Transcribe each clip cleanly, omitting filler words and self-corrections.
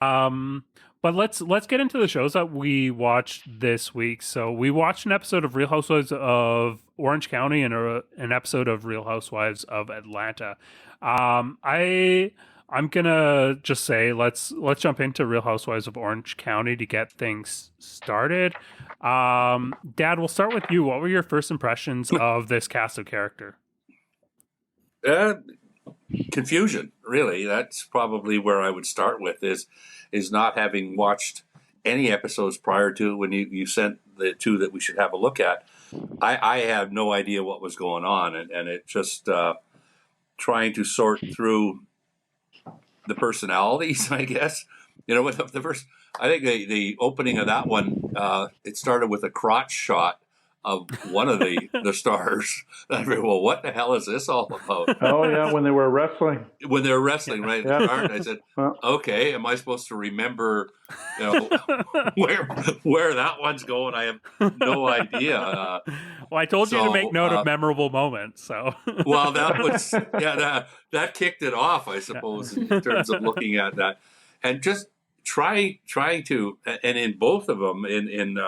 Um, but let's get into the shows that we watched this week. So we watched an episode of Real Housewives of Orange County and an episode of Real Housewives of Atlanta. I'm gonna just say let's jump into Real Housewives of Orange County to get things started. Dad, we'll start with you. What were your first impressions of this cast of character? Uh, Confusion, really. That's probably where I would start with is not having watched any episodes prior to when you sent the two that we should have a look at. I have no idea what was going on, and it just trying to sort through the personalities, I guess. With the first, I think the opening of that one, it started with a crotch shot of one of the stars. And I figured, well, what the hell is this all about? Oh yeah, when they were wrestling. When they're wrestling, right? Yeah. In the card, I said, okay, am I supposed to remember, where that one's going? I have no idea. Well, I told you to make note of memorable moments. So, well, that kicked it off, I suppose, in terms of looking at that, and just trying to, and in both of them, in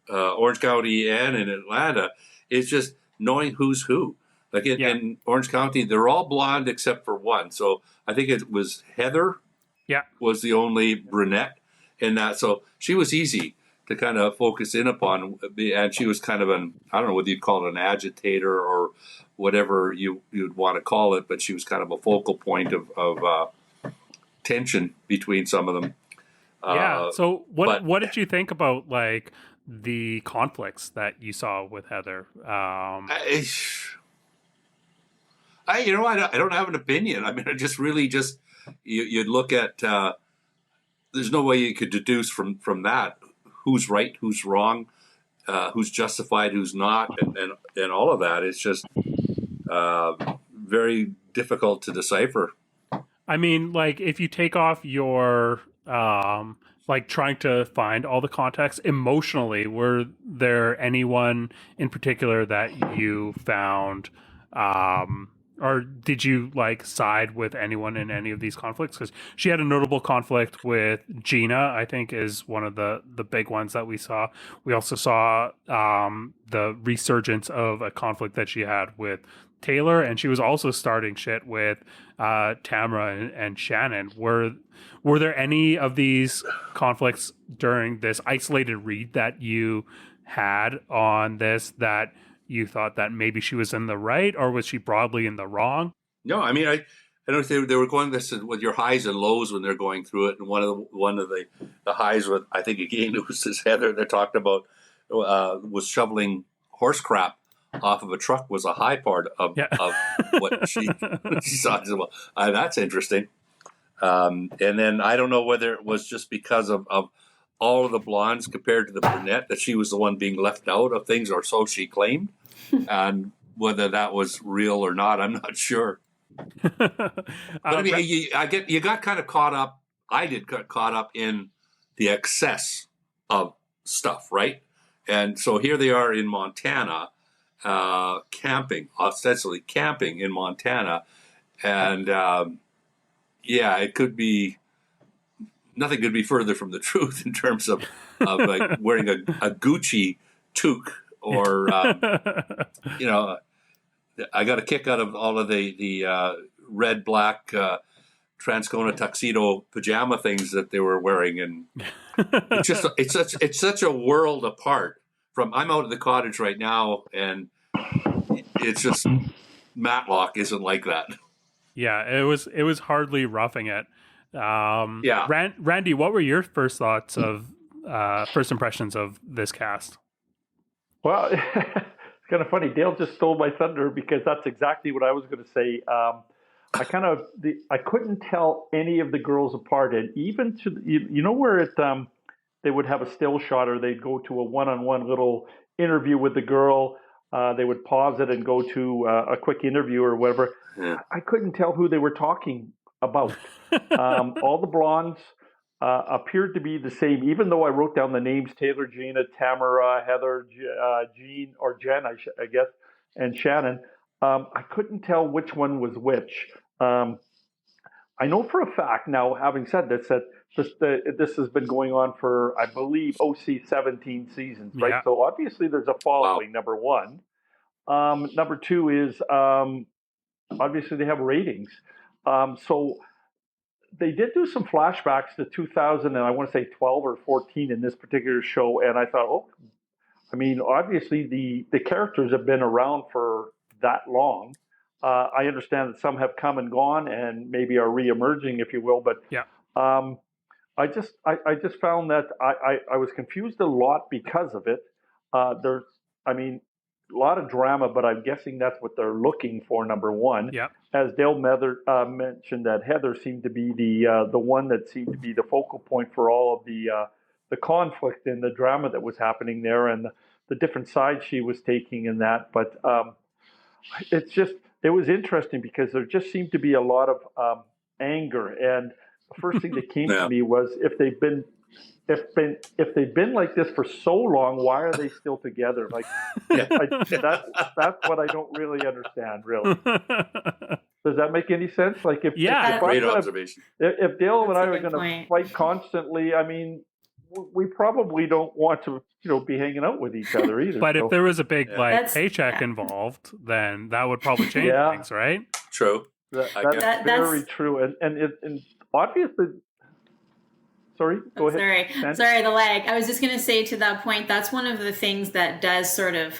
Orange County and in Atlanta, is just knowing who's who. Like in Orange County, they're all blonde except for one. So I think it was Heather. Yeah, was the only brunette in that. So she was easy to kind of focus in upon, and she was kind of I don't know whether you'd call it an agitator or whatever you'd want to call it, but she was kind of a focal point of tension between some of them. Yeah. So what did you think about the conflicts that you saw with Heather? I don't have an opinion. I mean, I just really you'd look at. There's no way you could deduce from that who's right, who's wrong, who's justified, who's not, and all of that. It's just very difficult to decipher. I mean, if you take off your trying to find all the context emotionally, were there anyone in particular that you found, or did you side with anyone in any of these conflicts? Because she had a notable conflict with Gina, I think, is one of the big ones that we saw. We also saw the resurgence of a conflict that she had with Taylor, and she was also starting shit with Tamara and Shannon. Were there any of these conflicts during this isolated read that you had on this that you thought that maybe she was in the right, or was she broadly in the wrong? No, I mean, I don't think they were going this with your highs and lows when they're going through it. And one of the highs with, I think again it was this Heather that talked about was shoveling horse crap off of a truck was a high part of what she saw. Well, that's interesting. And then I don't know whether it was just because of all of the blondes compared to the brunette that she was the one being left out of things, or so she claimed. And whether that was real or not, I'm not sure. But I mean, you got kind of caught up. I did get caught up in the excess of stuff, right? And so here they are in Montana, ostensibly camping in Montana, and it could be. Nothing could be further from the truth in terms of wearing a Gucci toque or, I got a kick out of all of the red, black, Transcona tuxedo pajama things that they were wearing. And it's such a world apart from, I'm out at the cottage right now, and it's just, Matlock isn't like that. Yeah, it was hardly roughing it. Randy, what were your first thoughts of first impressions of this cast? Well, it's kind of funny. Dale just stole my thunder because that's exactly what I was going to say. I couldn't tell any of the girls apart, and even to where they would have a still shot, or they'd go to a one-on-one little interview with the girl. They would pause it and go to a quick interview or whatever. Yeah. I couldn't tell who they were talking about. All the blondes appeared to be the same, even though I wrote down the names: Taylor, Gina, Tamara, Heather, Jean, or Jen, I guess, and Shannon. I couldn't tell which one was which. I know for a fact now, having said this, that this has been going on for, I believe, OC 17 seasons, right? Yeah. So obviously there's a following. Number one. Number two is obviously they have ratings. So they did do some flashbacks to 2000 and I want to say 12 or 14 in this particular show, and I thought, oh, I mean, obviously the characters have been around for that long. I understand that some have come and gone and maybe are re-emerging, if you will, but Yeah. I just found that I was confused a lot because of it. There's, I mean, a lot of drama, but I'm guessing that's what they're looking for. Number one, Yeah. as Dale mentioned, that Heather seemed to be the one that seemed to be the focal point for all of the conflict and the drama that was happening there, and the different sides she was taking in that. But it was interesting because there just seemed to be a lot of anger, and the first thing that came to me was if they've been like this for so long, why are they still together? Like that's what I don't really understand. Really, does that make any sense? Like if great observation. If Dale and I are going to fight constantly, I mean, we probably don't want to, be hanging out with each other either. But if there was a big paycheck involved, then that would probably change things, right? True. That's very true, and obviously. Sorry, go ahead. Sorry, the lag. I was just going to say to that point, that's one of the things that does sort of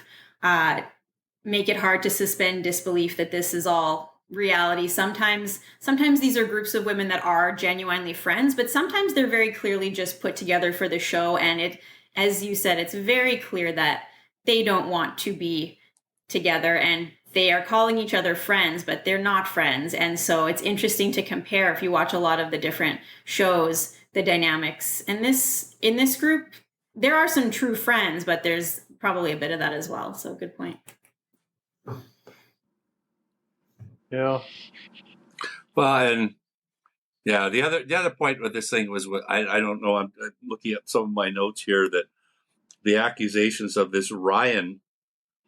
make it hard to suspend disbelief that this is all reality. Sometimes these are groups of women that are genuinely friends, but sometimes they're very clearly just put together for the show. And it, as you said, it's very clear that they don't want to be together and they are calling each other friends, but they're not friends. And so it's interesting to compare if you watch a lot of the different shows, the dynamics. And in this group, there are some true friends, but there's probably a bit of that as well. So good point. Yeah. Well, and the other point with this thing was I don't know. I'm looking at some of my notes here that the accusations of this Ryan,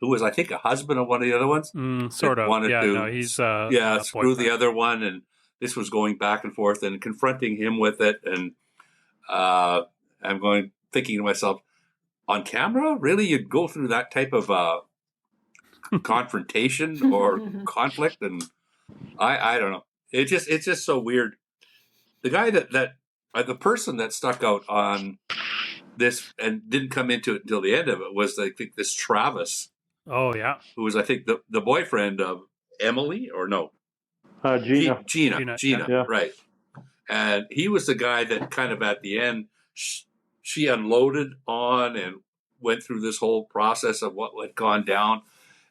who was I think a husband of one of the other ones, sort of wanted to he's screw the other one, and this was going back and forth and confronting him with it, and I'm thinking to myself, on camera, really, you'd go through that type of confrontation or conflict, and I don't know. It's just so weird. The guy that the person that stuck out on this and didn't come into it until the end of it was I think this Travis. Oh yeah, who was I think the boyfriend of Emily or no? Gina. Gina, right. And he was the guy that kind of at the end, she unloaded on and went through this whole process of what had gone down.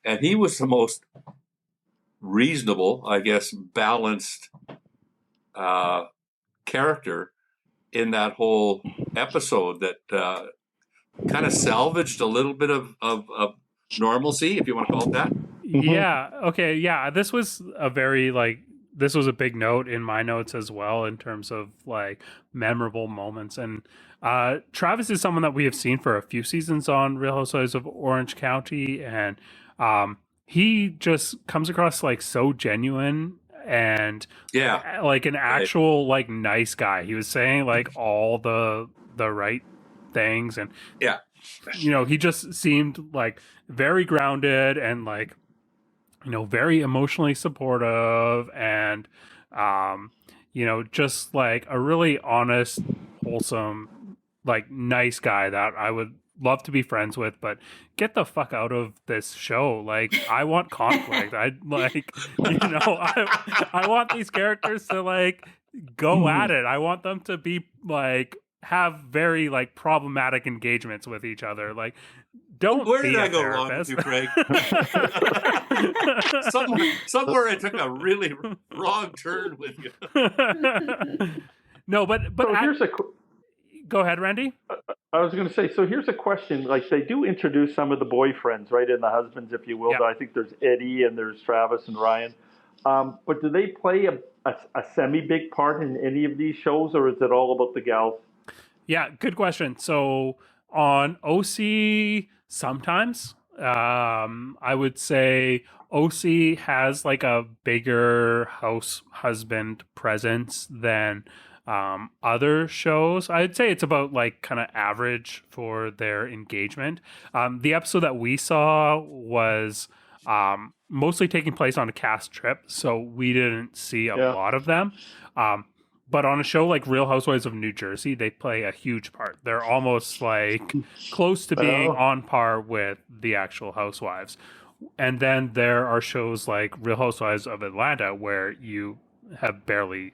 And he was the most reasonable, I guess, balanced character in that whole episode that kind of salvaged a little bit of normalcy, if you want to call it that. Yeah. Okay. Yeah. This was a big note in my notes as well in terms of like memorable moments. And Travis is someone that we have seen for a few seasons on Real Housewives of Orange County, and he just comes across like so genuine and like an actual like nice guy. He was saying like all the right things, and he just seemed like very grounded and like very emotionally supportive, and just like a really honest, wholesome, like nice guy that I would love to be friends with. But get the fuck out of this show. Like, I want conflict. I want these characters to like go at it. I want them to be like have very like problematic engagements with each other. Like, don't Where be did a I go therapist. wrong with you, Craig? somewhere I took a really wrong turn with you. No, but so go ahead, Randy. I was going to say, so here's a question. Like, they do introduce some of the boyfriends, right, and the husbands, if you will. Yeah. I think there's Eddie and there's Travis and Ryan. But do they play a semi-big part in any of these shows, or is it all about the gals? Yeah, good question. So on OC, sometimes I would say OC has like a bigger house husband presence than other shows. I'd say it's about like kind of average for their engagement. The episode that we saw was mostly taking place on a cast trip, so we didn't see a lot of them. But on a show like Real Housewives of New Jersey, they play a huge part. They're almost like close to being on par with the actual Housewives. And then there are shows like Real Housewives of Atlanta where you barely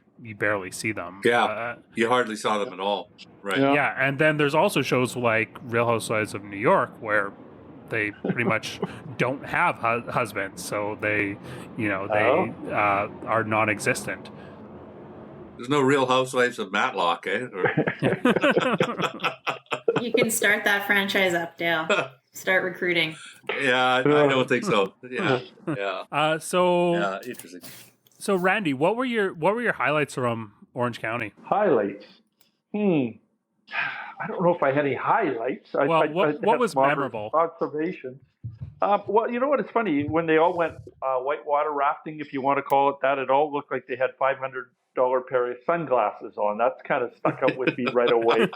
see them. Yeah, you hardly saw them at all. Right. Yeah, and then there's also shows like Real Housewives of New York where they pretty much don't have husbands, so they are non-existent. There's no Real Housewives of Matlock, eh? You can start that franchise up, Dale. Start recruiting. Yeah, I don't think so. Yeah. Interesting. So Randy, what were your highlights from Orange County? Highlights. I don't know if I had any highlights. What was memorable? Observations. Well, you know what? It's funny when they all went whitewater rafting, if you want to call it that. It all looked like they had $500 pair of sunglasses on. That's kind of stuck out with me right away.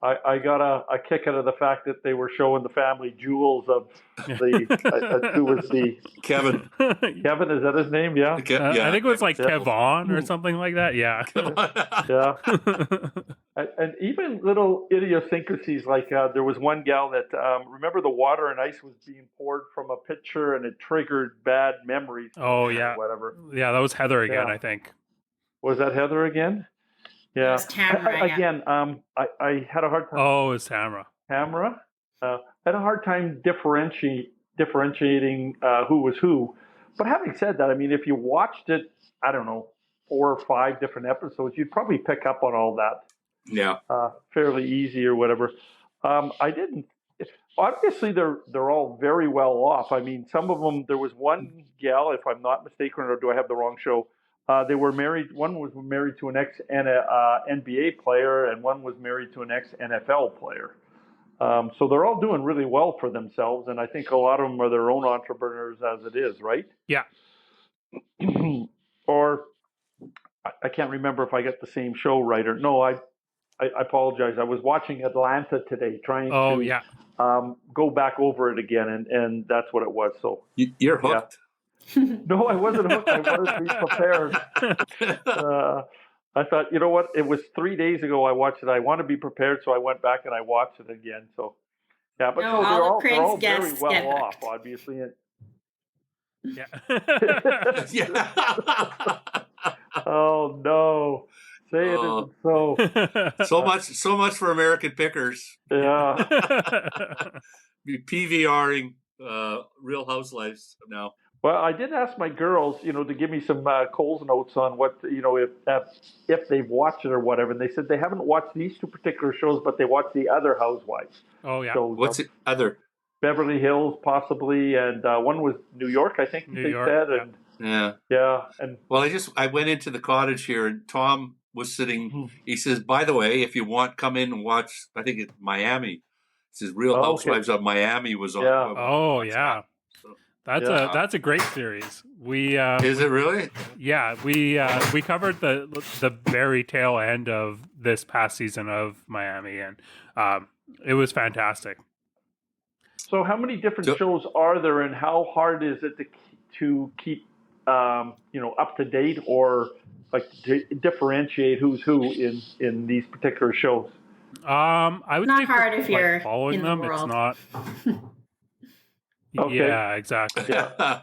I got a kick out of the fact that they were showing the family jewels of the who was the Kevin. Kevin, is that his name? Yeah. I think it was like Kevon or something like that. Yeah. Yeah. And even little idiosyncrasies like there was one gal that remember the water and ice was being poured from a pitcher and it triggered bad memories. Oh yeah. Or whatever. Yeah, that was Heather again. I think. Was that Heather again? Yeah. Again, I had a hard time. Oh, it's Tamara. Tamara? I had a hard time differentiating who was who. But having said that, I mean, if you watched it, I don't know, 4 or 5 different episodes, you'd probably pick up on all that. Yeah. Fairly easy or whatever. I didn't. Obviously, they're all very well off. I mean, some of them. There was one gal, if I'm not mistaken, or do I have the wrong show? They were married. One was married to an ex NBA player, and one was married to an ex NFL player. So they're all doing really well for themselves, and I think a lot of them are their own entrepreneurs as it is, right? Yeah. Or I can't remember if I get the same show right or no. I apologize. I was watching Atlanta today, trying to go back over it again, and that's what it was. So you're hooked. Yeah. No, I wasn't hooked. I wanted to be prepared. I thought, you know what? It was 3 days ago I watched it. I want to be prepared, so I went back and I watched it again. So, yeah, but no, they're all very well off, obviously. Yeah. Yeah. Oh no! Say it isn't so. So much for American pickers. Yeah. Be PVRing Real Housewives now. Well, I did ask my girls, to give me some Coles notes on what, if they've watched it or whatever. And they said they haven't watched these 2 particular shows, but they watched the other Housewives. Oh, yeah. So, what's the other? Beverly Hills, possibly. And one was New York, I think they said. And, yeah. And well, I went into the cottage here and Tom was sitting. He says, by the way, if you want, come in and watch, I think it's Miami. It says Real Housewives of Miami was on. Yeah. Oh, yeah. That's a great series. We is it really? Yeah, we covered the very tail end of this past season of Miami, and it was fantastic. So, how many different shows are there, and how hard is it to keep up to date, or like to differentiate who's who in these particular shows? I would not say hard if you're following in them. The world. It's not. Okay. Yeah, exactly. Yeah.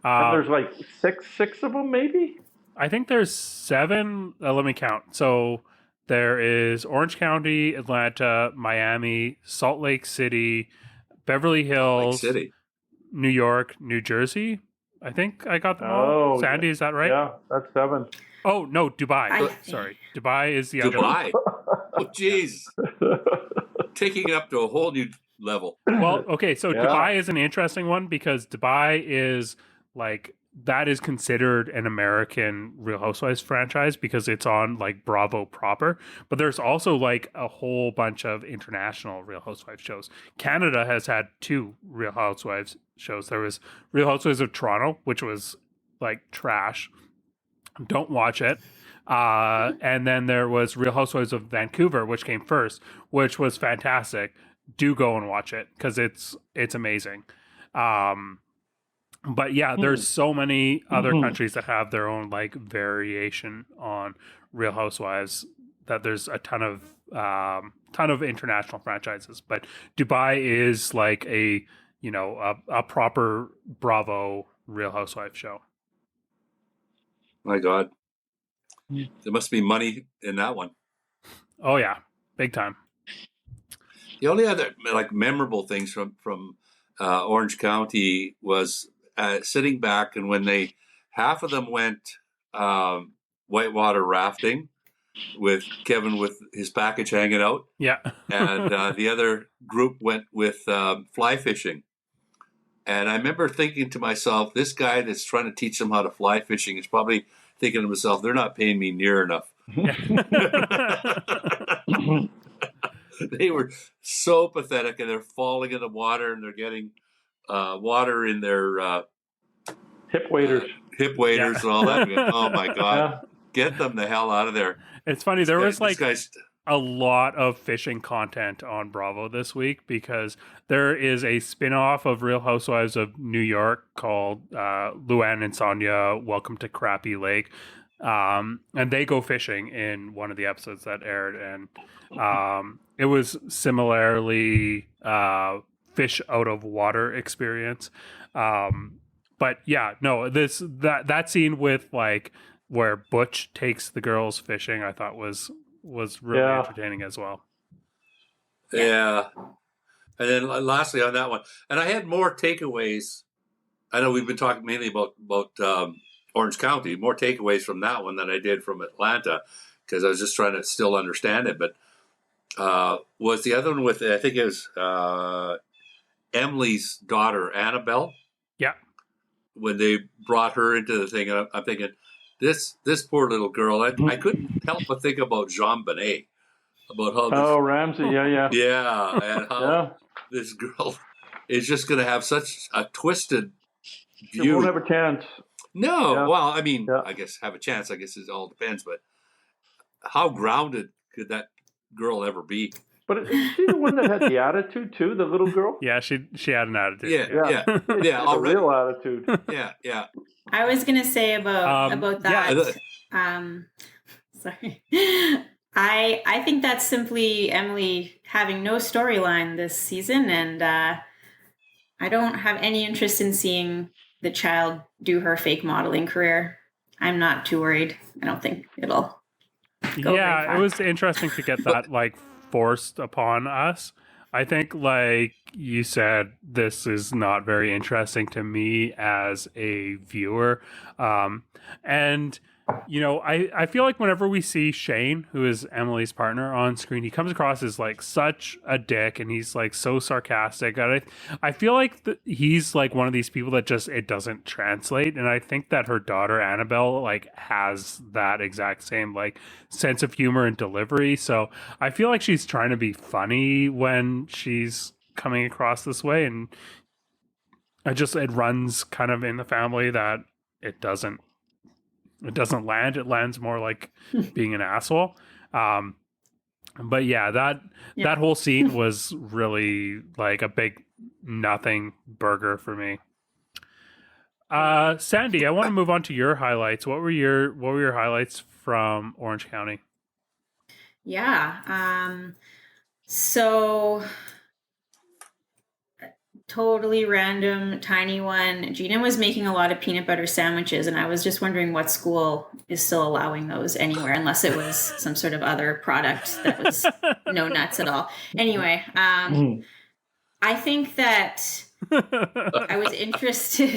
And there's like six of them, maybe? I think there's 7. Let me count. So there is Orange County, Atlanta, Miami, Salt Lake City, Beverly Hills, New York, New Jersey. I think I got them all. Sandy, is that right? Yeah, that's 7. Oh, no, Dubai. Sorry. Dubai is the other one. Dubai. Oh, jeez. Taking it up to a whole new level. Well, okay, so Dubai is an interesting one because Dubai is that is considered an American Real Housewives franchise because it's on Bravo proper, but there's also a whole bunch of international Real Housewives shows. Canada has had 2 Real Housewives shows. There was Real Housewives of Toronto, which was trash. Don't watch it. And then there was Real Housewives of Vancouver, which came first, which was fantastic. Do go and watch it because it's amazing. But yeah, there's so many other countries that have their own like variation on Real Housewives that there's a ton of international franchises. But Dubai is like a proper Bravo Real Housewives show. My God, there must be money in that one. Oh yeah, big time. The only other like memorable things from Orange County was sitting back, and when half of them went whitewater rafting with Kevin with his package hanging out, Yeah, and the other group went with fly fishing. And I remember thinking to myself, this guy that's trying to teach them how to fly fishing is probably thinking to himself, they're not paying me near enough. They were so pathetic, and they're falling in the water, and they're getting water in their Hip waders. And all that. Oh my God. Get them the hell out of there. It's funny. There was like a lot of fishing content on Bravo this week because there is a spin-off of Real Housewives of New York called Luann and Sonia Welcome to Crappy Lake. And they go fishing in one of the episodes that aired. And it was similarly fish out of water experience. But yeah, no, that scene with like where Butch takes the girls fishing, I thought was really entertaining as well. Yeah. And then lastly on that one, and I had more takeaways. I know we've been talking mainly about Orange County, more takeaways from that one than I did from Atlanta because I was just trying to still understand it. But was the other one with, I think it was Emily's daughter, Annabelle. Yeah. When they brought her into the thing, I'm thinking, this poor little girl, I couldn't help but think about Jean Bonnet, about how Ramsey, yeah, and how this girl is just going to have such a twisted view. She won't have a chance. No, well, I mean, I guess have a chance. I guess it all depends, but how grounded could that girl ever be? But is she the one that had the attitude too? The little girl? Yeah, she had an attitude. Yeah, a real attitude. Yeah. I was gonna say about that. Sorry. I think that's simply Emily having no storyline this season, and I don't have any interest in seeing the child do her fake modeling career. I'm not too worried. I don't think it'll go very far. It was interesting to get that like forced upon us. I think, like you said, this is not very interesting to me as a viewer. And, I feel like whenever we see Shane, who is Emily's partner, on screen, he comes across as like such a dick, and he's like so sarcastic. And I feel like he's like one of these people that just, it doesn't translate. And I think that her daughter, Annabelle, like has that exact same like sense of humor and delivery. So I feel like she's trying to be funny when she's coming across this way. And it runs kind of in the family that it doesn't land. It lands more like being an asshole. But yeah, that whole scene was really like a big nothing burger for me. Sandy, I want to move on to your highlights. What were your highlights from Orange County? Yeah. So totally random, tiny one. Gina was making a lot of peanut butter sandwiches, and I was just wondering what school is still allowing those anywhere, unless it was some sort of other product that was no nuts at all. Anyway, I think that I was interested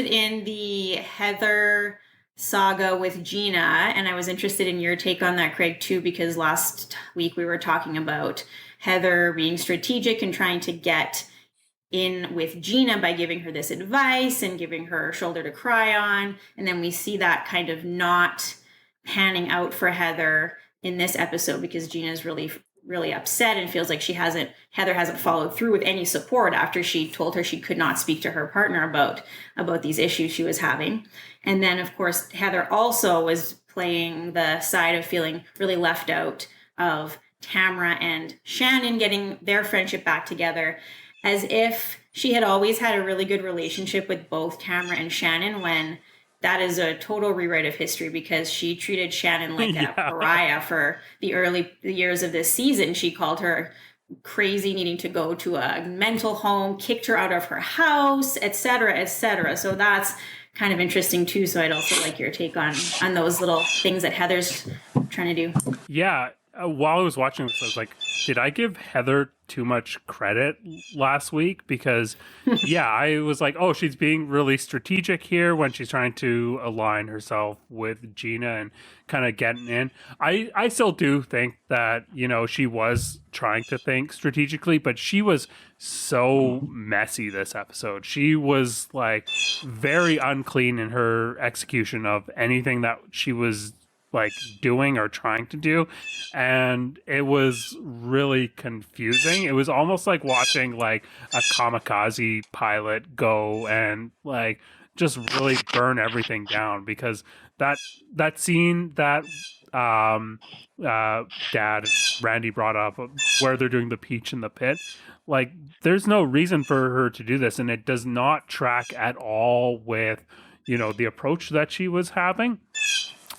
in the Heather saga with Gina, and I was interested in your take on that, Craig, too, because last week we were talking about Heather being strategic and trying to get in with Gina by giving her this advice and giving her a shoulder to cry on. And then we see that kind of not panning out for Heather in this episode because Gina's really really upset and feels like Heather hasn't followed through with any support after she told her she could not speak to her partner about these issues she was having. And then, of course, Heather also was playing the side of feeling really left out of Tamra and Shannon getting their friendship back together, as if she had always had a really good relationship with both Tamra and Shannon, when that is a total rewrite of history, because she treated Shannon like a pariah for the early years of this season. She called her crazy, needing to go to a mental home, kicked her out of her house, etc., etc. So that's kind of interesting too. So I'd also like your take on those little things that Heather's trying to do. Yeah. While I was watching this, I was like, did I give Heather too much credit last week? Because, yeah, I was like, oh, she's being really strategic here when she's trying to align herself with Gina and kind of getting in. I still do think that, you know, she was trying to think strategically, but she was so messy this episode. She was like very unclean in her execution of anything that she was like doing or trying to do, and it was really confusing. It was almost like watching like a kamikaze pilot go and like just really burn everything down, because that scene that Dad and Randy brought up, where they're doing the peach in the pit, like there's no reason for her to do this, and it does not track at all with, you know, the approach that she was having.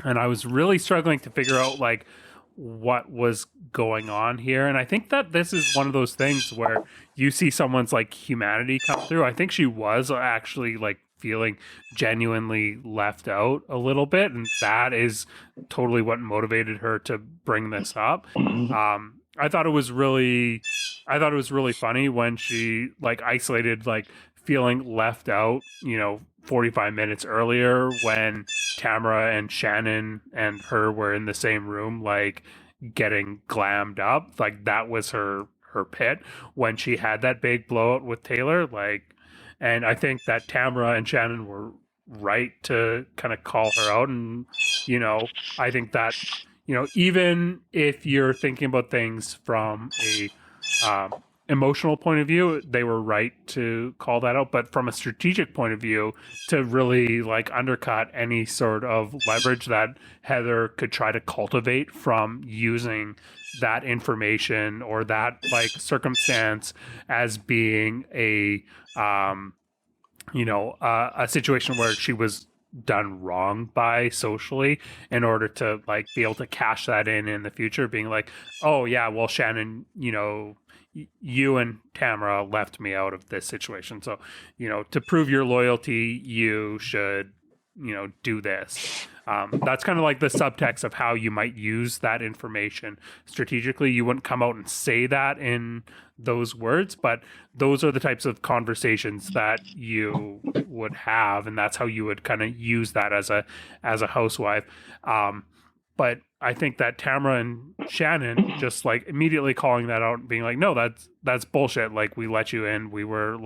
And I was really struggling to figure out like what was going on here. And I think that this is one of those things where you see someone's like humanity come through. I think she was actually like feeling genuinely left out a little bit, and that is totally what motivated her to bring this up. I thought it was really funny when she like isolated like feeling left out, you know, 45 minutes earlier when Tamra and Shannon and her were in the same room, like getting glammed up. Like that was her pit when she had that big blowout with Taylor. Like, and I think that Tamra and Shannon were right to kind of call her out. And, you know, I think that, you know, even if you're thinking about things from a emotional point of view, they were right to call that out. But from a strategic point of view, to really like undercut any sort of leverage that Heather could try to cultivate from using that information or that like circumstance as being a a situation where she was done wrong by socially, in order to like be able to cash that in the future, being like, oh yeah, well, Shannon, you know, you and Tamra left me out of this situation, so, you know, to prove your loyalty, you should, you know, do this. That's kind of like the subtext of how you might use that information strategically. You wouldn't come out and say that in those words, but those are the types of conversations that you would have, and that's how you would kind of use that as a housewife. But I think that Tamra and Shannon just like immediately calling that out and being like, no, that's bullshit. Like, we let you in. We were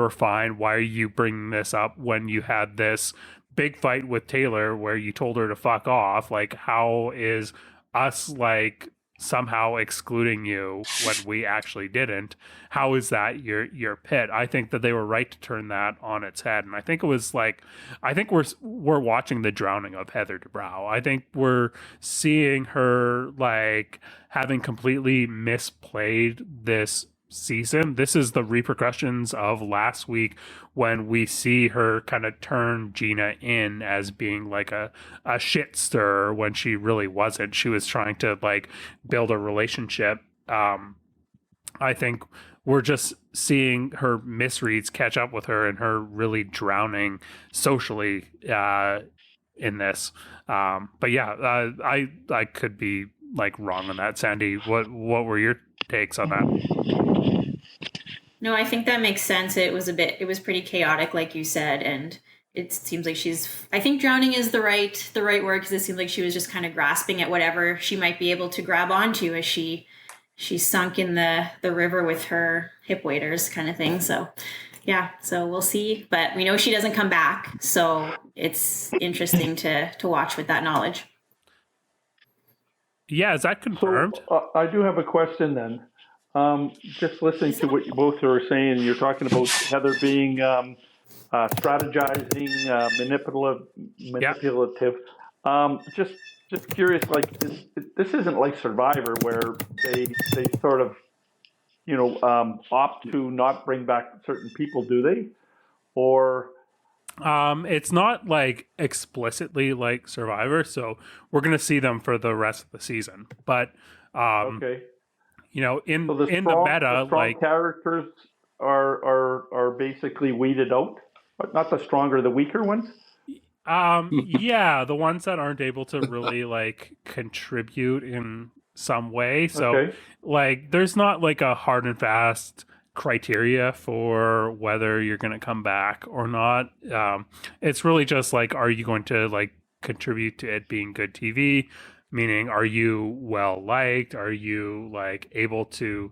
fine. Why are you bringing this up when you had this big fight with Taylor where you told her to fuck off? Like, how is us like somehow excluding you when we actually didn't? How is that your pit? I think that they were right to turn that on its head. And I think it was like, I think we're watching the drowning of Heather Dubrow. I think we're seeing her like having completely misplayed this season. This is the repercussions of last week, when we see her kind of turn Gina in as being like a shit stirrer when she really wasn't. She was trying to like build a relationship. I think we're just seeing her misreads catch up with her, and her really drowning socially in this. But yeah, I could be like wrong on that. Sandy, what were your takes on that? No, I think that makes sense. It was pretty chaotic, like you said, and it seems like I think drowning is the right word, because it seems like she was just kind of grasping at whatever she might be able to grab onto as she sunk in the river with her hip waders, kind of thing. So yeah, so we'll see, but we know she doesn't come back, so it's interesting to watch with that knowledge. Yeah, is that confirmed? So I do have a question then. Just listening to what you both are saying, you're talking about Heather being strategizing, manipulative. Just curious, like this isn't like Survivor where they sort of opt to not bring back certain people, do they? Or It's not like explicitly like Survivor, so we're gonna see them for the rest of the season. But okay, in so the the meta, strong like characters are basically weeded out, but not the stronger, the weaker ones. yeah, the ones that aren't able to really like contribute in some way. So Okay, like there's not like a hard and fast criteria for whether you're going to come back or not. It's really just like, are you going to like contribute to it being good TV? Meaning, are you well liked? Are you like able to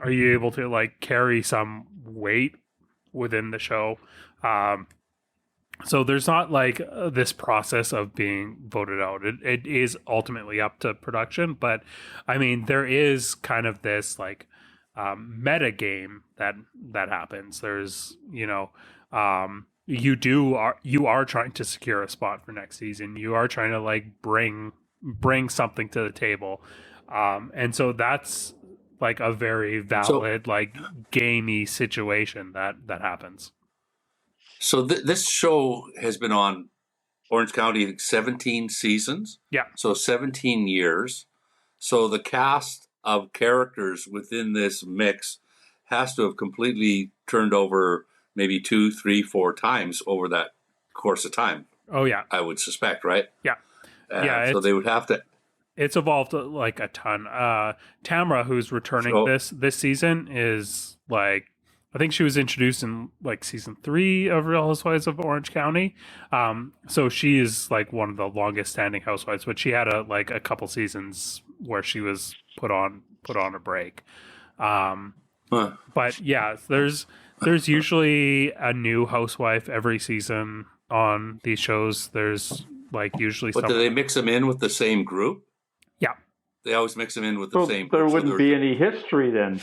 like carry some weight within the show? So there's not like this process of being voted out. It is ultimately up to production, but I mean there is kind of this like meta game that happens. There's you are trying to secure a spot for next season. You are trying to like bring something to the table, and so that's like a very valid like gamey situation that happens. So this show has been on Orange County 17 seasons. Yeah. So 17 years. So the cast of characters within this mix has to have completely turned over maybe 2, 3, 4 times over that course of time. Oh yeah. I would suspect, right? Yeah. So they would have to. It's evolved like a ton. Tamara, who's returning this season, is like, I think she was introduced in like season 3 of Real Housewives of Orange County. So she is like one of the longest standing housewives, but she had a couple seasons where she was put on a break. But yeah, there's usually a new housewife every season on these shows. There's like usually. But do they mix them in with the same group? Yeah, they always mix them in with the same group. There wouldn't be any history then.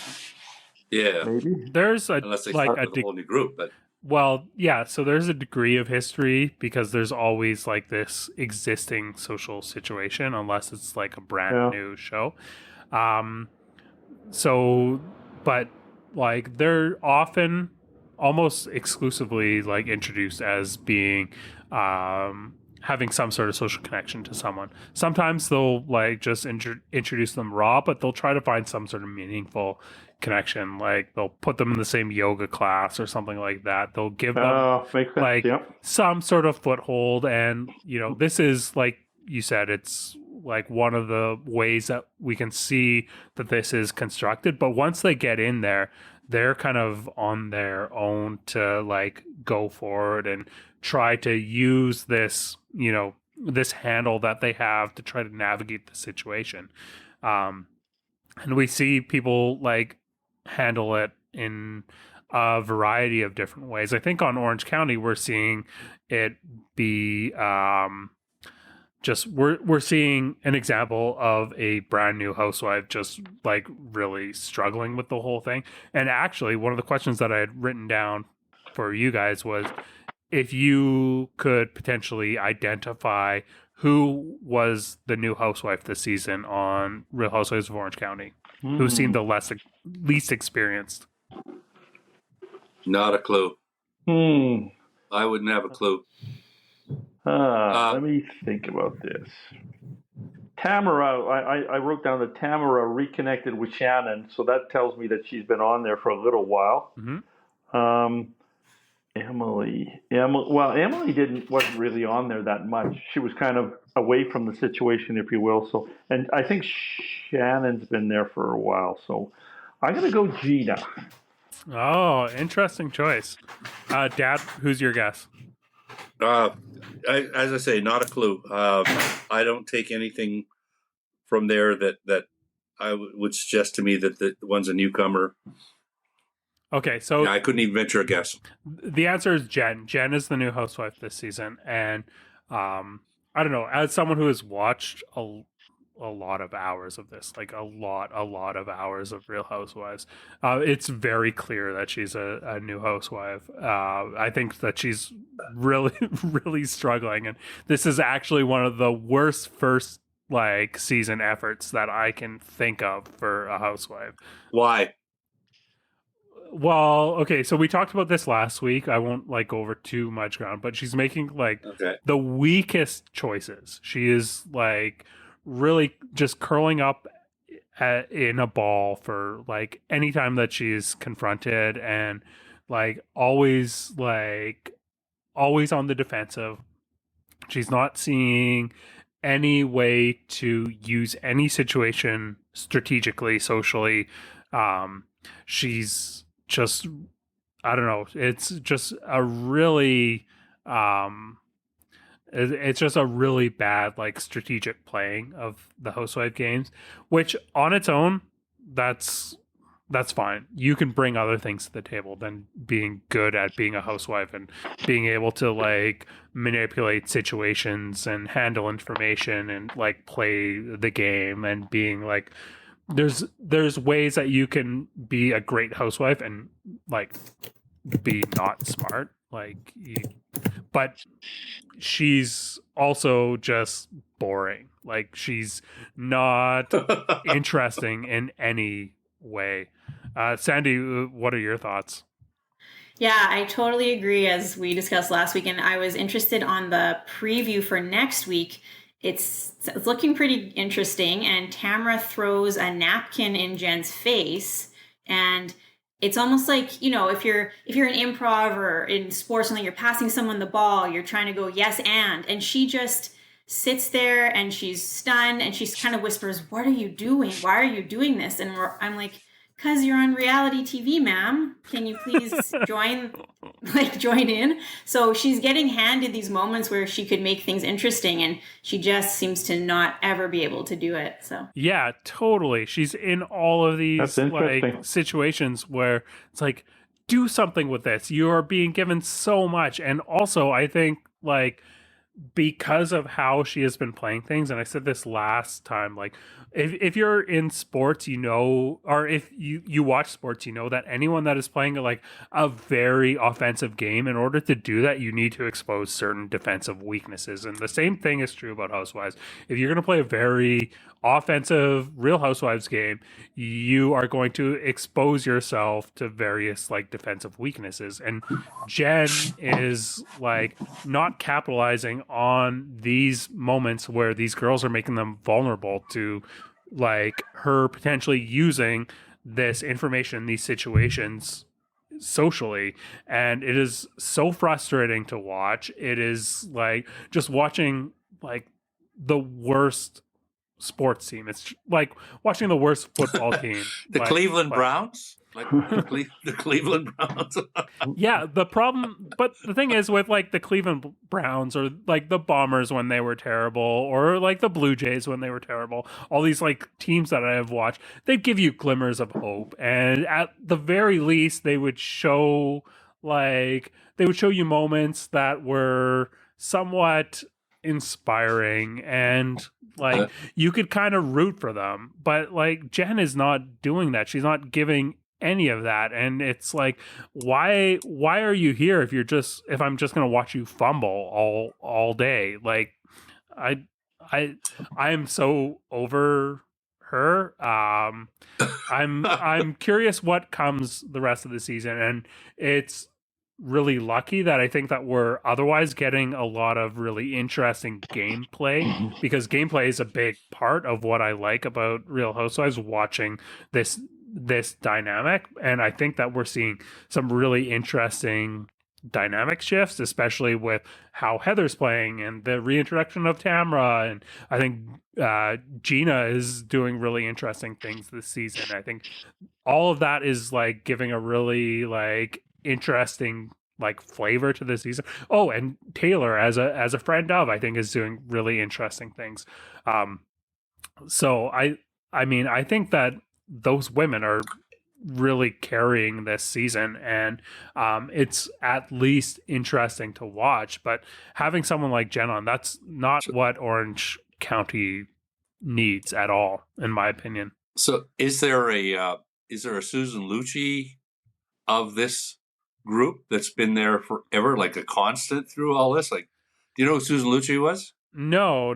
Yeah, maybe there's unless they start with a whole new group. But well, yeah. So there's a degree of history because there's always like this existing social situation, unless it's like a brand new show. So, but like they're often almost exclusively like introduced as being having some sort of social connection to someone. Sometimes they'll like just introduce them raw, but they'll try to find some sort of meaningful connection. Like they'll put them in the same yoga class or something like that. They'll give them like some sort of foothold. And this is like you said, it's like one of the ways that we can see that this is constructed. But once they get in there, they're kind of on their own to like go forward and try to use this, this handle that they have to try to navigate the situation. And we see people like handle it in a variety of different ways. I think on Orange County, we're seeing it be just we're seeing an example of a brand new housewife just like really struggling with the whole thing. And actually, one of the questions that I had written down for you guys was if you could potentially identify who was the new housewife this season on Real Housewives of Orange County, who seemed the least experienced. Not a clue. I wouldn't have a clue. Let me think about this. Tamara, I wrote down that Tamara reconnected with Shannon, so that tells me that she's been on there for a little while. Emily wasn't really on there that much. She was kind of away from the situation, if you will. So, and I think Shannon's been there for a while. So, I'm gonna go Gina. Oh, interesting choice. Dad, who's your guess? As I say, not a clue. I don't take anything from there that I would suggest to me that the one's a newcomer. Okay, so I couldn't even venture a guess. The answer is Jen. Jen is the new housewife this season, and I I don't know, as someone who has watched a lot of hours of this, like a lot of hours of Real Housewives, it's very clear that she's a new housewife. I think that she's really really struggling, and this is actually one of the worst first like season efforts that I can think of for a housewife. Why? Well, okay, so we talked about this last week. I won't like go over too much ground, but she's making like Okay. the weakest choices. She is like really just curling up in a ball for like anytime that she's confronted, and like always on the defensive. She's not seeing any way to use any situation strategically, socially. She's just, I don't know. It's just a really, it's just a really bad like strategic playing of the housewife games, which on its own, that's fine. You can bring other things to the table than being good at being a housewife and being able to like manipulate situations and handle information and like play the game and being like there's ways that you can be a great housewife and like be not smart like but she's also just boring. Like she's not interesting in any way. Sandy, what are your thoughts? Yeah, I totally agree. As we discussed last week, and I was interested on the preview for next week. It's looking pretty interesting, and Tamara throws a napkin in Jen's face, and it's almost like, you know, if you're in improv or in sports, something, you're passing someone the ball, you're trying to go yes and she just sits there and she's stunned and she's kind of whispers, "What are you doing? Why are you doing this?" And I'm like, "'Cause you're on reality TV, ma'am. Can you please join in?" So she's getting handed these moments where she could make things interesting, and she just seems to not ever be able to do it. So yeah, totally. She's in all of these like situations where it's like, do something with this. You are being given so much. And also I think like because of how she has been playing things, and I said this last time, like if you're in sports, you know, or if you watch sports, you know that anyone that is playing like a very offensive game, in order to do that, you need to expose certain defensive weaknesses. And the same thing is true about Housewives. If you're going to play a very offensive Real Housewives game, you are going to expose yourself to various like defensive weaknesses. And Jen is like not capitalizing on these moments where these girls are making them vulnerable to like her potentially using this information in these situations socially. And it is so frustrating to watch. It is like just watching like the worst sports team. It's like watching the worst football team. The like, Cleveland Browns? Like the Cleveland Browns. Yeah, the problem, but the thing is with like the Cleveland Browns or like the Bombers when they were terrible, or like the Blue Jays when they were terrible, all these like teams that I have watched, they give you glimmers of hope. And at the very least, they would show you moments that were somewhat inspiring, and like you could kind of root for them. But like Jen is not doing that. She's not giving any of that, and it's like, why are you here if I'm just gonna watch you fumble all day? Like I am so over her. I'm curious what comes the rest of the season, and it's really lucky that I think that we're otherwise getting a lot of really interesting gameplay, because gameplay is a big part of what I like about Real Housewives, watching this dynamic. And I think that we're seeing some really interesting dynamic shifts, especially with how Heather's playing and the reintroduction of Tamra. And I think Gina is doing really interesting things this season. I think all of that is like giving a really like interesting like flavor to the season. Oh, and Taylor as a friend of, I think, is doing really interesting things. So I mean, I think that those women are really carrying this season, and it's at least interesting to watch. But having someone like Jen on, that's not what Orange County needs at all, in my opinion. So is there a Susan Lucci of this group that's been there forever, like a constant through all this? Like, do you know who Susan Lucci was? No,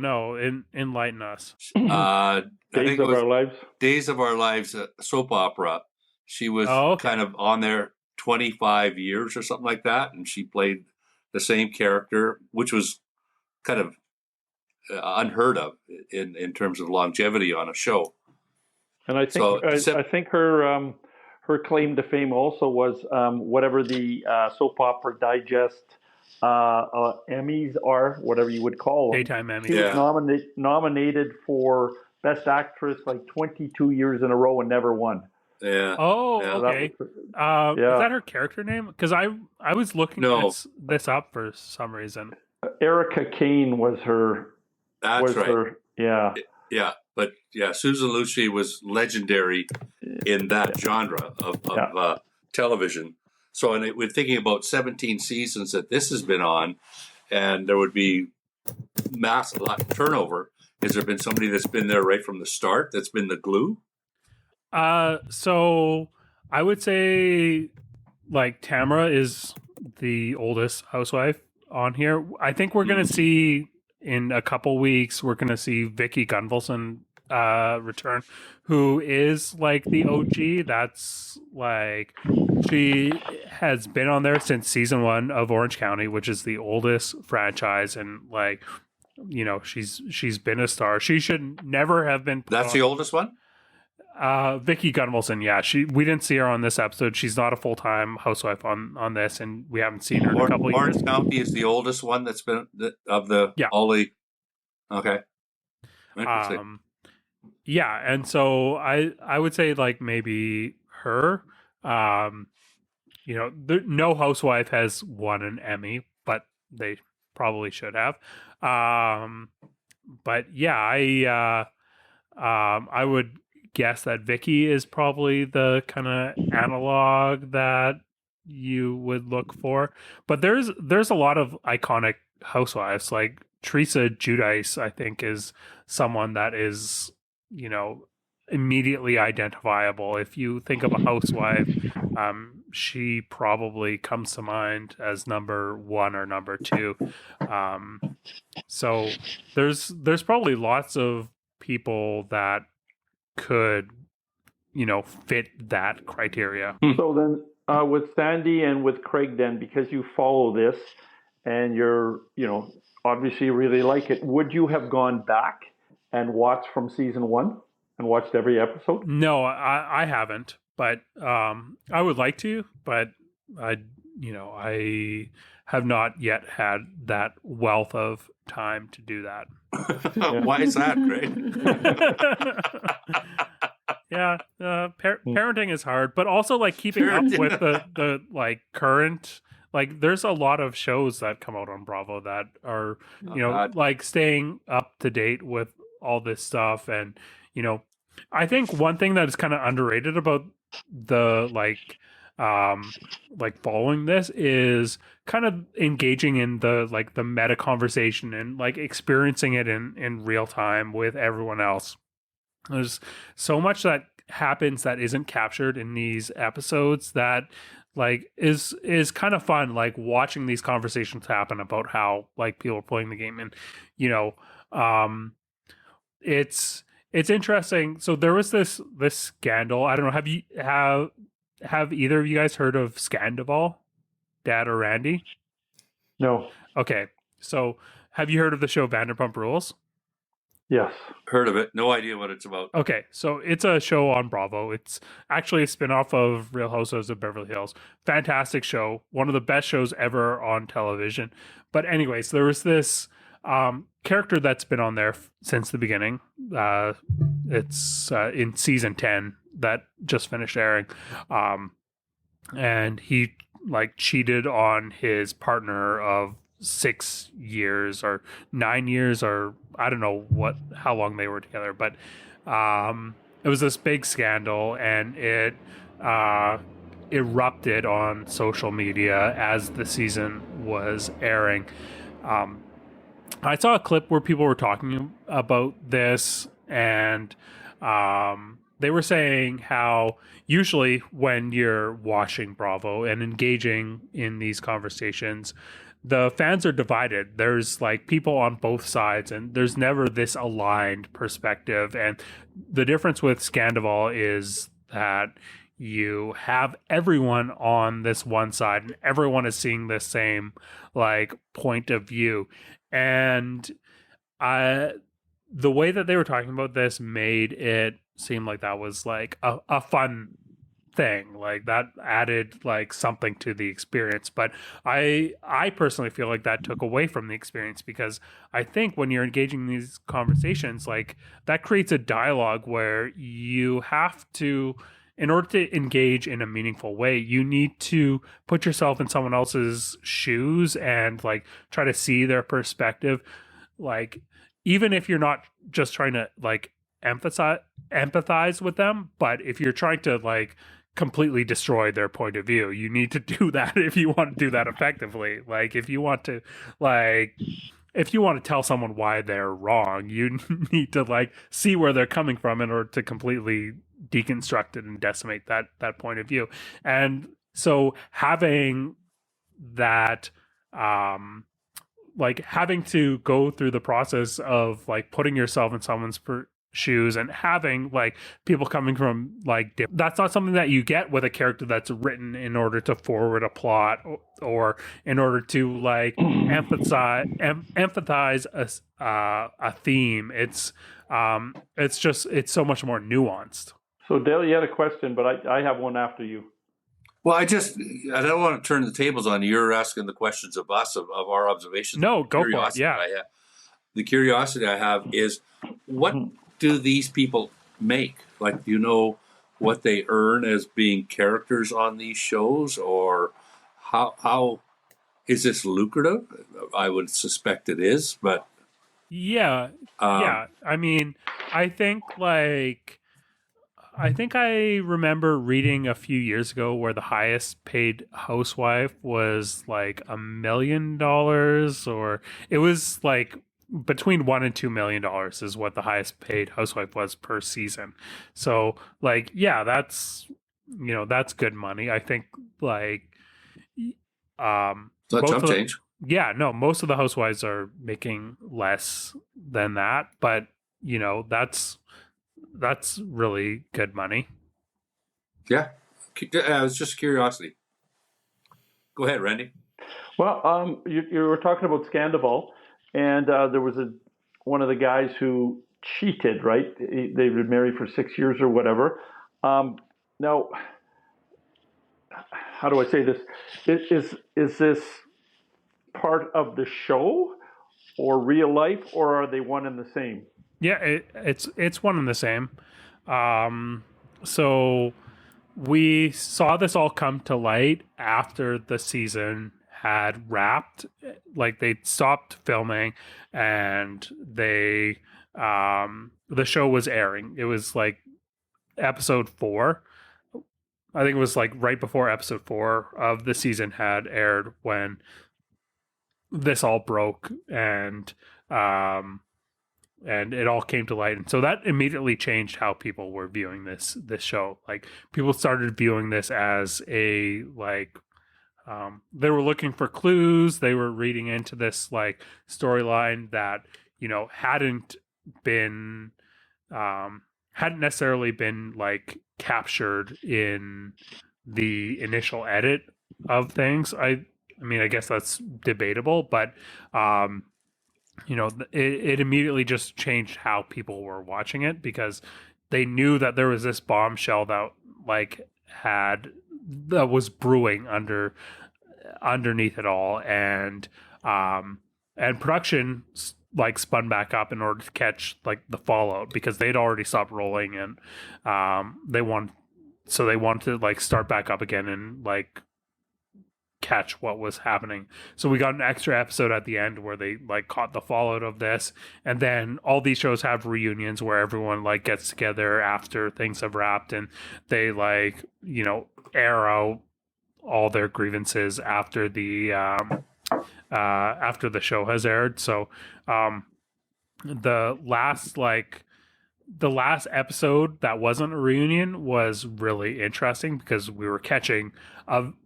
enlighten us. I think Days it of was Our Lives. Days of Our Lives, soap opera. She was Okay. kind of on there 25 years or something like that, and she played the same character, which was kind of unheard of in terms of longevity on a show. And I think So, I think her claim to fame also was whatever the soap opera digest Emmys are, whatever you would call them. Daytime Emmy. She was nominated for Best Actress like 22 years in a row and never won. Yeah. Oh, Yeah. okay. Is that her character name? Because I was looking this up for some reason. Erica Kane was her. That's right. Yeah. Yeah. But yeah, Susan Lucci was legendary in that genre of television. So, and we're thinking about 17 seasons that this has been on, and there would be massive turnover. Has there been somebody that's been there right from the start that's been the glue? So I would say like Tamara is the oldest housewife on here. I think we're going to see in a couple weeks, we're going to see Vicky Gunvalson return, who is like the OG. That's like, she has been on there since season 1 of Orange County, which is the oldest franchise. And like, you know, she's been a star. She should never have been. That's the oldest one? Vicky Gunvalson, yeah. We didn't see her on this episode. She's not a full-time housewife on this, and we haven't seen her in a couple of years. Orange County is the oldest one that's been all the. Okay. Yeah, and so I would say like maybe her. You know, no housewife has won an Emmy, but they probably should have. But yeah, I would guess that Vicky is probably the kind of analog that you would look for. But there's a lot of iconic housewives, like Teresa Giudice, I think, is someone that is, you know, immediately identifiable. If you think of a housewife, she probably comes to mind as number 1 or number 2. So there's probably lots of people that could, you know, fit that criteria. So then with Sandy and with Craig, then, because you follow this and you're, you know, obviously really like it, would you have gone back and watched from season 1 and watched every episode? No, I haven't, but I would like to, but I have not yet had that wealth of time to do that. Why is that, Greg? Yeah, parenting is hard, but also like keeping up with the like current, like there's a lot of shows that come out on Bravo that are, you know, like staying up to date with all this stuff. And, you know, I think one thing that is kind of underrated about the like following this is kind of engaging in the like the meta conversation and like experiencing it in real time with everyone else. There's so much that happens that isn't captured in these episodes that like is kind of fun, like watching these conversations happen about how like people are playing the game. And, you know, it's interesting. So there was this scandal. I don't know, have either of you guys heard of Scandival, Dad or Randy? No. Okay, so have you heard of the show Vanderpump Rules? Yes. Heard of it. No idea what it's about. Okay, so it's a show on Bravo. It's actually a spinoff of Real Housewives of Beverly Hills. Fantastic show. One of the best shows ever on television. But anyways, there was this character that's been on there since the beginning. It's in season 10 that just finished airing. And he like cheated on his partner of 6 years or 9 years, or I don't know how long they were together, but it was this big scandal, and it erupted on social media as the season was airing. I saw a clip where people were talking about this, and they were saying how usually when you're watching Bravo and engaging in these conversations, the fans are divided. There's like people on both sides, and there's never this aligned perspective. And the difference with Scandival is that you have everyone on this one side, and everyone is seeing the same like point of view. And the way that they were talking about this made it seem like that was like a fun thing, like that added like something to the experience. But I personally feel like that took away from the experience, because I think when you're engaging in these conversations, like that creates a dialogue where you have to, in order to engage in a meaningful way, you need to put yourself in someone else's shoes and like try to see their perspective. Like, even if you're not just trying to like empathize with them, but if you're trying to like completely destroy their point of view, you need to do that if you want to do that effectively. Like, if you want to tell someone why they're wrong, you need to like see where they're coming from in order to completely deconstruct it and decimate that point of view. And so having that, like having to go through the process of like putting yourself in someone's shoes and having like people coming from like that's not something that you get with a character that's written in order to forward a plot, or in order to like empathize a theme. It's so much more nuanced. So Dale, you had a question, but I have one after you. Well, I don't want to turn the tables on you. You're asking the questions of us, of our observations. No, go for it. Yeah. The curiosity I have is, what do these people make? Like, do you know what they earn as being characters on these shows, or how is this lucrative? I would suspect it is, but yeah. I mean, I think I remember reading a few years ago where the highest paid housewife was like $1 million, or it was like between $1 and $2 million is what the highest paid housewife was per season. So like, yeah, that's good money. I think like, it's not chump change. Yeah, no, most of the housewives are making less than that, but that's really good money. Yeah, it's just curiosity. Go ahead, Randy. Well, you were talking about Scandival, and there was one of the guys who cheated, right? They've been married for 6 years or whatever. Now, how do I say this? Is this part of the show, or real life, or are they one and the same? Yeah, it's one and the same. So we saw this all come to light after the season had wrapped. Like, they stopped filming, and the show was airing. It was like episode 4. I think it was like right before episode 4 of the season had aired when this all broke, and it all came to light. And so that immediately changed how people were viewing this show. Like, people started viewing this as a like, they were looking for clues. They were reading into this like storyline that hadn't necessarily been like captured in the initial edit of things. I mean, I guess that's debatable, but it immediately just changed how people were watching it, because they knew that there was this bombshell that was brewing underneath it all, and production like spun back up in order to catch like the fallout, because they'd already stopped rolling, and they wanted to like start back up again and like catch what was happening. So we got an extra episode at the end where they like caught the fallout of this, and then all these shows have reunions where everyone like gets together after things have wrapped, and they like, you know, air out all their grievances after the show has aired. So the last episode that wasn't a reunion was really interesting because we were catching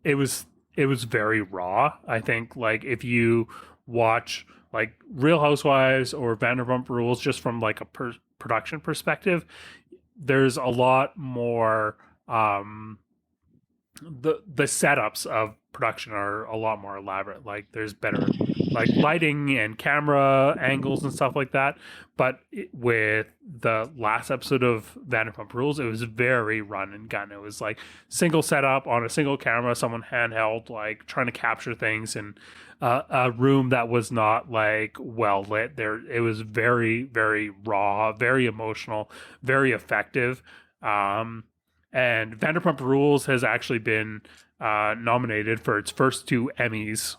it was very raw. I think like if you watch like Real Housewives or Vanderpump Rules just from like a production perspective, there's a lot more the setups of production are a lot more elaborate. Like there's better like lighting and camera angles and stuff like that. But with the last episode of Vanderpump Rules, it was very run and gun. It was like single setup on a single camera, someone handheld, like trying to capture things in a room that was not like well lit. It was very, very raw, very emotional, very effective. And Vanderpump Rules has actually been nominated for its first 2 Emmys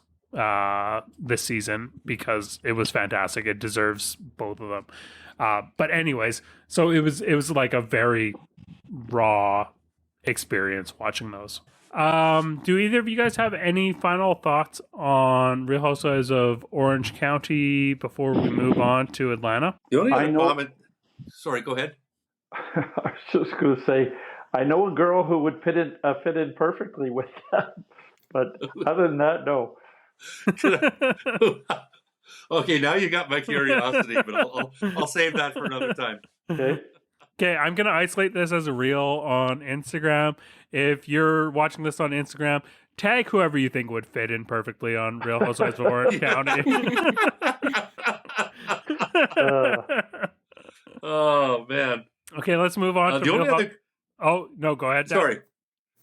this season because it was fantastic. It deserves both of them. But anyways, so it was like a very raw experience watching those. Do either of you guys have any final thoughts on Real Housewives of Orange County before we move on to Atlanta? The only other comment. Sorry, go ahead. I was just going to say, I know a girl who would fit in perfectly with that, but other than that, no. Okay, now you got my curiosity, but I'll save that for another time. Okay, I'm going to isolate this as a reel on Instagram. If you're watching this on Instagram, tag whoever you think would fit in perfectly on Real Housewives of Orange County. Oh, man. Okay, let's move on to Real Oh, no, go ahead. Sorry.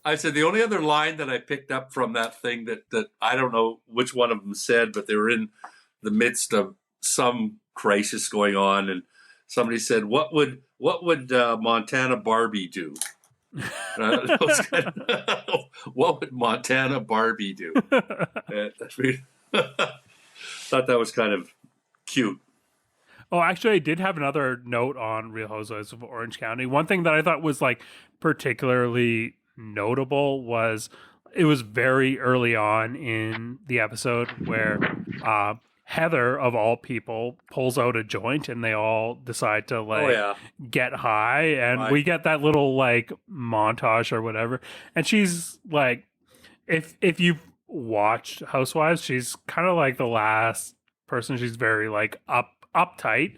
I said the only other line that I picked up from that thing that I don't know which one of them said, but they were in the midst of some crisis going on, and somebody said, "What would Montana Barbie do?" What would Montana Barbie do? Thought that was kind of cute. Oh, actually, I did have another note on Real Housewives of Orange County. One thing that I thought was like particularly notable was it was very early on in the episode where Heather, of all people, pulls out a joint and they all decide to like get high, and we get that little like montage or whatever. And she's like, if you've watched Housewives, she's kind of like the last person. She's very like uptight,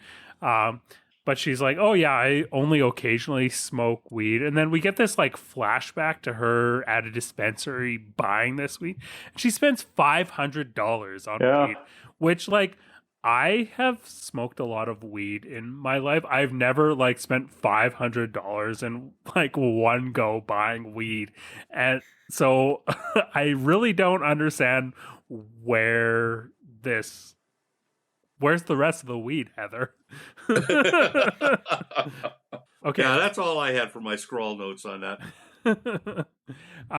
but she's like, oh yeah, I only occasionally smoke weed. And then we get this like flashback to her at a dispensary buying this weed. She spends $500 on weed, which like I have smoked a lot of weed in my life. I've never like spent $500 in like one go buying weed. And so I really don't understand where's the rest of the weed, Heather? Okay. Yeah, that's all I had for my scroll notes on that.